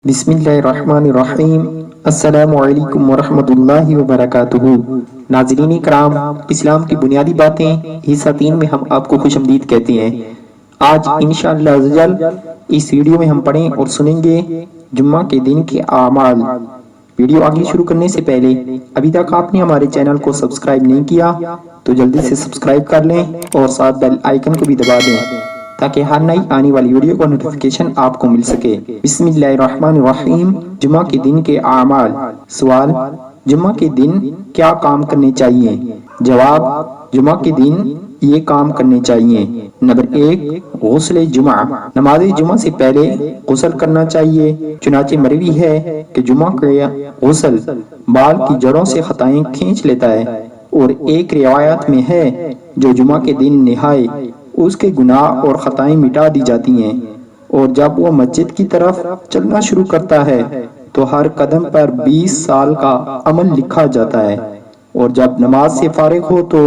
بسم اللہ الرحمن الرحیم۔ السلام علیکم ورحمۃ اللہ وبرکاتہ۔ ناظرین کرام، اسلام کی بنیادی باتیں حصہ 3 میں ہم آپ کو خوش آمدید کہتے ہیں۔ آج انشاءاللہ عزوجل اس ویڈیو میں ہم پڑھیں اور سنیں گے جمعہ کے دن کے اعمال۔ ویڈیو آگے شروع کرنے سے پہلے ابھی تک آپ نے ہمارے چینل کو سبسکرائب نہیں کیا تو جلدی سے سبسکرائب کر لیں اور ساتھ بیل آئیکن کو بھی دبا دیں تاکہ ہر نئی آنے والی ویڈیو کا نوٹیفیکیشن آپ کو مل سکے۔ بسم اللہ الرحمن الرحیم۔ جمعہ کے دن کے اعمال۔ سوال: جمعہ کے دن کیا کام کرنے چاہیے؟ جواب: جمعہ کے دن یہ کام کرنے چاہیے۔ نمبر 1، غسل جمعہ۔ نماز جمعہ سے پہلے غسل کرنا چاہیے، چنانچہ مروی ہے کہ جمعہ کا غسل بال کی جڑوں سے خطائیں کھینچ لیتا ہے، اور ایک روایت میں ہے جو جمعہ کے دن نہائے اس کے گناہ اور خطائیں مٹا دی جاتی ہیں، اور جب وہ مسجد کی طرف چلنا شروع کرتا ہے تو ہر قدم پر 20 سال کا عمل لکھا جاتا ہے، اور جب نماز سے فارغ ہو تو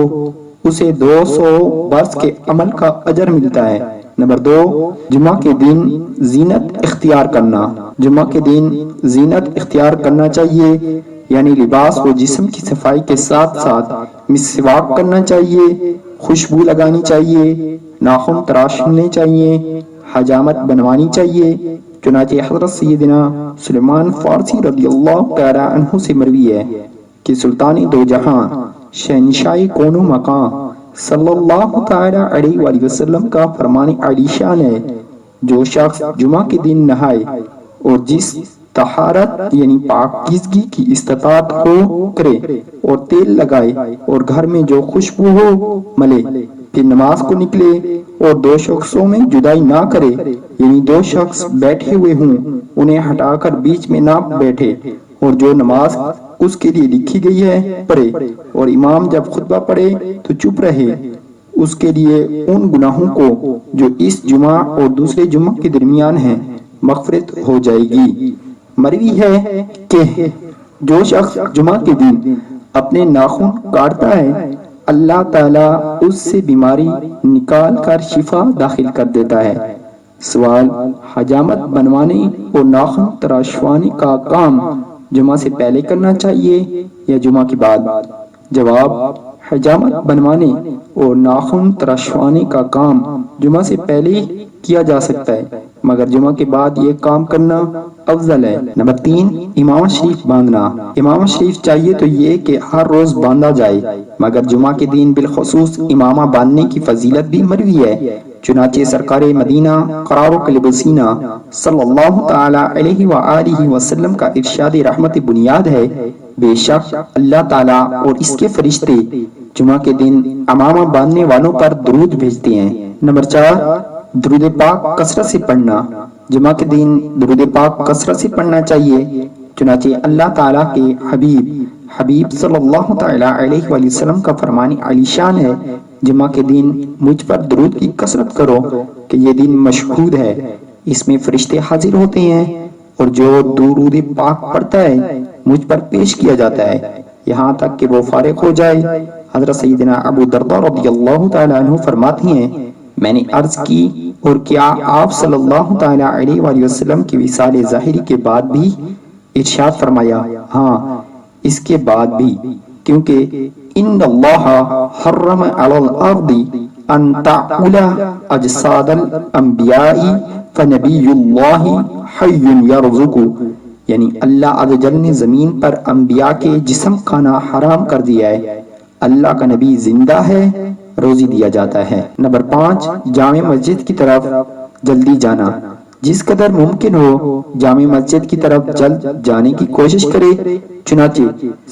اسے 200 برس کے عمل کا اجر ملتا ہے۔ نمبر 2، جمعہ کے دن زینت اختیار کرنا۔ جمعہ کے دن زینت اختیار کرنا چاہیے، یعنی لباس و جسم کی صفائی کے ساتھ ساتھ مسواک کرنا چاہیے، خوشبو لگانی چاہیے، ناخن تراشنے چاہیے، حجامت بنوانی چاہیے، چنانچہ حضرت سیدنا سلیمان فارسی رضی اللہ تعالی عنہ سے مروی ہے کہ سلطان دو جہاں شہنشاہ کون و مکان صلی اللہ تعالی علیہ وآلہ وسلم کا فرمان عالی شان ہے، جو شخص جمعہ کے دن نہائے اور جس طہارت یعنی پاکیزگی کی استطاعت ہو کرے اور تیل لگائے اور گھر میں جو خوشبو ہو ملے، پھر نماز کو نکلے اور 2 شخصوں میں جدائی نہ کرے، یعنی 2 شخص بیٹھے ہوئے ہوں انہیں ہٹا کر بیچ میں نہ بیٹھے، اور جو نماز اس کے لیے لکھی گئی ہے پڑھے، اور امام جب خطبہ پڑھے تو چپ رہے، اس کے لیے ان گناہوں کو جو اس جمعہ اور دوسرے جمعہ کے درمیان ہیں مغفرت ہو جائے گی۔ مروی ہے کہ جو شخص جمعہ کے دن اپنے ناخن کاٹتا ہے اللہ تعالیٰ اس سے بیماری نکال کر شفا داخل کر دیتا ہے۔ سوال: حجامت بنوانے اور ناخن تراشوانے کا کام جمعہ سے پہلے کرنا چاہیے یا جمعہ کے بعد؟ جواب: حجامت بنوانے اور ناخن تراشوانے کا کام جمعہ سے پہلے کیا جا سکتا ہے، مگر جمعہ کے بعد یہ کام کرنا افضل ہے۔ نمبر 3، امامہ شریف باندھنا۔ امامہ شریف چاہیے تو یہ کہ ہر روز باندھا جائے، مگر جمعہ کے دن بالخصوص امامہ باندھنے کی فضیلت بھی مروی ہے، چنانچہ سرکار مدینہ قرار و قلب سینہ صلی اللہ تعالی علیہ وآلہ وسلم کا ارشاد رحمت بنیاد ہے: بے شک اللہ تعالیٰ اور اس کے فرشتے جمعہ کے دن امامہ باندھنے والوں پر درود بھیجتے ہیں۔ نمبر 4، درود پاک کثرت سے پڑھنا۔ جمعہ کے دن درود پاک کثرت سے پڑھنا چاہیے، چنانچہ اللہ تعالیٰ کے حبیب صلی اللہ تعالی علیہ وآلہ وسلم کا فرمان عالی شان ہے: جمعہ کے دن مجھ پر درود کی کثرت کرو کہ یہ دن مشہود ہے، اس میں فرشتے حاضر ہوتے ہیں، اور جو درود پاک پڑھتا ہے مجھ پر پیش کیا جاتا ہے یہاں تک کہ وہ فارغ ہو جائے۔ حضرت سیدنا ابو درداء رضی اللہ تعالی عنہ فرماتے ہیں، میں نے عرض کی، اور کیا آپ صلی اللہ تعالی علیہ وآلہ وسلم کی وصال ظاہری کے بعد بھی؟ ارشاد فرمایا، ہاں، اس کے بعد بھی، کیونکہ ان اللہ حرم علی الارض ان تعقل اجساد الانبیاء فنبی اللہ حی یرزق، یعنی اللہ عز و جل نے زمین پر انبیاء کے جسم کھانا حرام کر دیا ہے، اللہ کا نبی زندہ ہے، روزی دیا جاتا ہے۔ نمبر 5، جامع مسجد کی طرف جلدی جانا۔ جس قدر ممکن ہو جامع مسجد کی طرف جلد جانے کی کوشش کرے، چنانچہ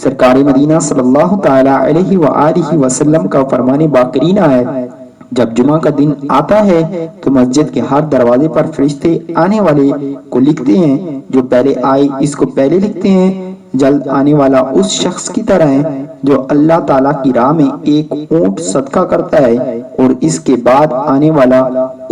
سرکار مدینہ صلی اللہ تعالی علیہ وآلہ وسلم کا فرمان باقرینہ ہے: جب جمعہ کا دن آتا ہے تو مسجد کے ہر دروازے پر فرشتے آنے والے کو لکھتے ہیں، جو پہلے آئے اس کو پہلے لکھتے ہیں، جلد آنے والا اس شخص کی طرح ہے جو اللہ تعالیٰ کی راہ میں ایک اونٹ صدقہ کرتا ہے، اور اس کے بعد آنے والا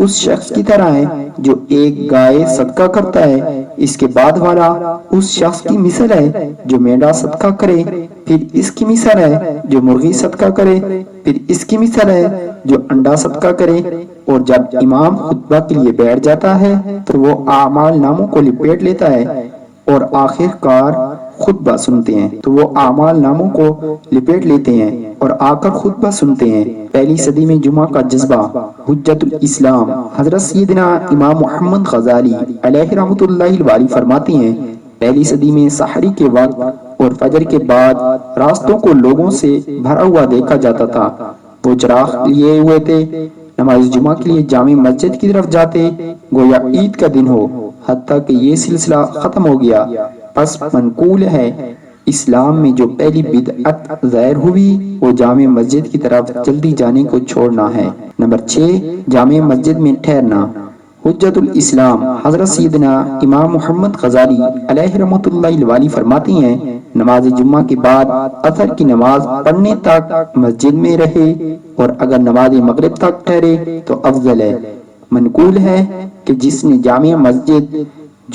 اس شخص کی طرح ہے جو ایک گائے صدقہ کرتا ہے، اس کے بعد والا اس شخص کی مثل ہے جو مینڈا صدقہ کرے، پھر اس کی مثل ہے جو مرغی صدقہ کرے، پھر اس کی مثل ہے جو انڈا صدقہ کرے۔ اور جب امام خطبہ کے لیے بیٹھ جاتا ہے تو وہ اعمال ناموں کو لپیٹ لیتا ہے اور آخر کار خطبہ سنتے ہیں تو وہ اعمال ناموں کو لپیٹ لیتے ہیں اور آ کر خطبہ سنتے ہیں۔ پہلی صدی میں جمعہ کا جذبہ، حجت الاسلام حضرت سیدنا امام محمد غزالی علیہ رحمۃ اللہ الباری فرماتے ہیں، پہلی صدی میں سحری کے وقت اور فجر کے بعد راستوں کو لوگوں سے بھرا ہوا دیکھا جاتا تھا۔ وہ چراغ لیے ہوئے تھے، نماز جمعہ کے لیے جامع مسجد کی طرف جاتے گویا عید کا دن ہو، حتیٰ کہ یہ سلسلہ ختم ہو گیا۔ پس منقول ہے اسلام میں جو پہلی بدعت ظاہر ہوئی وہ جامع مسجد کی طرف جلدی جانے کو چھوڑنا ہے۔ نمبر 6، جامع مسجد میں ٹھہرنا۔ حجت الاسلام حضرت سیدنا امام محمد غزالی علیہ رحمۃ اللہ الوالی فرماتی ہیں، نماز جمعہ کے بعد عصر کی نماز پڑھنے تک مسجد میں رہے اور اگر نماز مغرب تک ٹھہرے تو افضل ہے۔ منقول ہے کہ جس نے جامع مسجد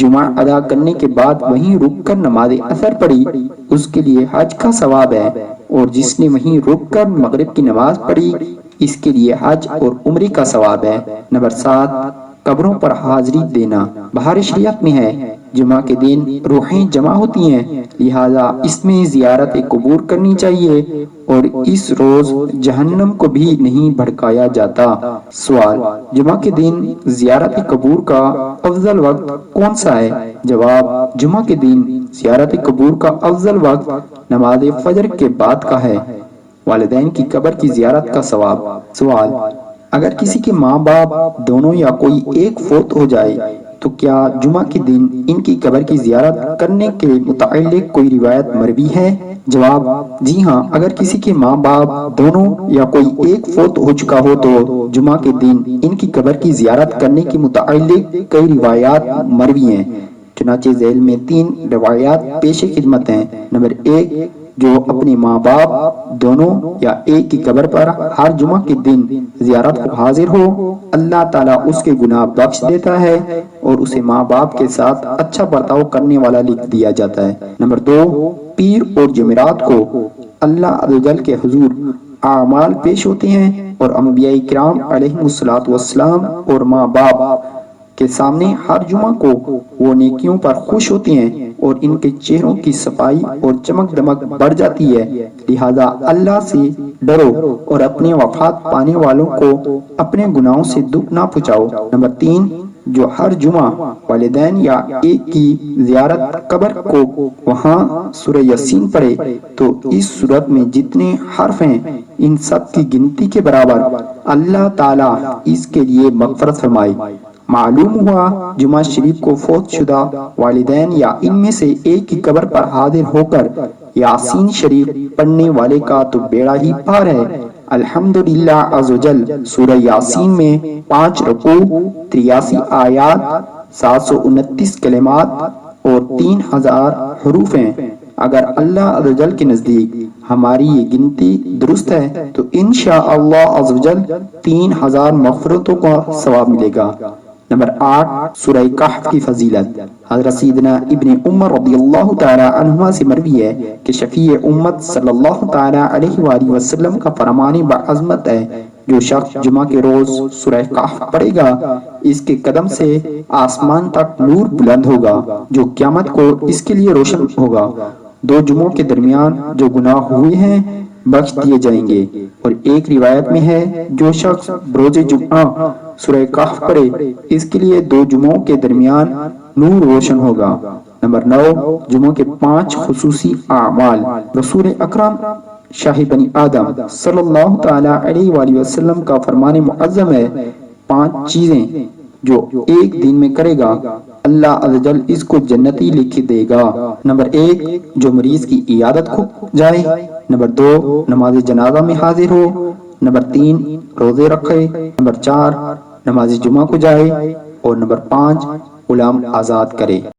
جمعہ ادا کرنے کے بعد وہیں رک کر نماز عصر پڑھی اس کے لیے حج کا ثواب ہے، اور جس نے وہیں رک کر مغرب کی نماز پڑھی اس کے لیے حج اور عمرے کا ثواب ہے۔ نمبر 7، قبروں پر حاضری دینا۔ بہار شریعت میں ہے جمعہ کے دن روحیں جمع ہوتی ہیں، لہذا اس میں زیارت قبور کرنی چاہیے اور اس روز جہنم کو بھی نہیں بھڑکایا جاتا۔ سوال، جمعہ کے دن زیارت قبور کا افضل وقت کون سا ہے؟ جواب، جمعہ کے دن زیارت قبور کا افضل وقت نماز فجر کے بعد کا ہے۔ والدین کی قبر کی زیارت کا ثواب۔ سوال، اگر کسی کے ماں باپ دونوں یا کوئی ایک فوت ہو جائے تو کیا جمعہ کے دن ان کی قبر کی زیارت کرنے کے متعلق کوئی روایت مروی ہے؟ جواب، جی ہاں، اگر کسی کے ماں باپ دونوں یا کوئی ایک فوت ہو چکا ہو تو جمعہ کے دن ان کی قبر کی زیارت کرنے کے متعلق کئی روایات مروی ہیں۔ چنانچہ ذیل میں 3 روایات پیش خدمت ہیں۔ نمبر 1، جو اپنے ماں باپ دونوں یا ایک کی قبر پر ہر جمعہ کے دن زیارت کو حاضر ہو، اللہ تعالیٰ اس کے گناہ بخش دیتا ہے اور اسے ماں باپ کے ساتھ اچھا برتاؤ کرنے والا لکھ دیا جاتا ہے۔ نمبر 2، پیر اور جمعرات کو اللہ عز و جل کے حضور اعمال پیش ہوتے ہیں اور انبیاء کرام علیہم الصلوۃ والسلام اور ماں باپ کے سامنے ہر جمعہ کو وہ نیکیوں پر خوش ہوتے ہیں اور ان کے چہروں کی صفائی اور چمک دمک بڑھ جاتی ہے، لہذا اللہ سے ڈرو اور اپنے وفات پانے والوں کو اپنے گناہوں سے دکھ نہ پہنچاؤ۔ نمبر 3، جو ہر جمعہ والدین یا ایک کی زیارت قبر کو وہاں سورہ یاسین پڑھے تو اس صورت میں جتنے حرف ہیں ان سب کی گنتی کے برابر اللہ تعالیٰ اس کے لیے مغفرت فرمائے۔ معلوم ہوا جمعہ شریف کو فوت شدہ والدین یا ان میں سے ایک کی قبر پر حاضر ہو کر یاسین شریف پڑھنے والے کا تو بیڑا ہی پار ہے۔ الحمدللہ عز و جل سورہ یاسین میں 5 رکوع، 83 آیات، 729 کلمات اور 3000 حروف ہیں۔ اگر اللہ عز و جل کے نزدیک ہماری یہ گنتی درست ہے تو انشاءاللہ عز و جل 3000 مغفرتوں کا ثواب ملے گا۔ نمبر 8، سورہ کہف کی فضیلت۔ حضرت سیدنا ابن عمر رضی اللہ تعالی عنہما سے مروی ہے کہ شفیع امت صلی اللہ تعالی علیہ وآلہ وسلم کا فرمان بعظمت ہے، جو شخص جمعہ کے روز سورہ کہف پڑھے گا اس کے قدم سے آسمان تک نور بلند ہوگا جو قیامت کو اس کے لیے روشن ہوگا۔ 2 جمعوں کے درمیان جو گناہ ہوئے ہیں بخش دیے جائیں گے، اور ایک روایت میں ہے جو شخص بروز جمعہ سورہ کہف پڑھے اس کے لیے 2 جمعوں کے درمیان نور روشن ہوگا۔ نمبر 9، جمعوں کے 5 خصوصی اعمال۔ رسول اکرم شاہ بنی آدم صلی اللہ تعالی علیہ وآلہ وسلم کا فرمان معظم ہے، 5 چیزیں جو ایک دن میں کرے گا اللہ عز و جل اس کو جنتی لکھ دے گا۔ نمبر 1، جو مریض کی عیادت کو جائے۔ نمبر 2، نماز جنازہ میں حاضر ہو۔ نمبر 3، روزے رکھے۔ نمبر 4، نماز جمعہ کو جائے، اور نمبر 5، غلام آزاد کرے۔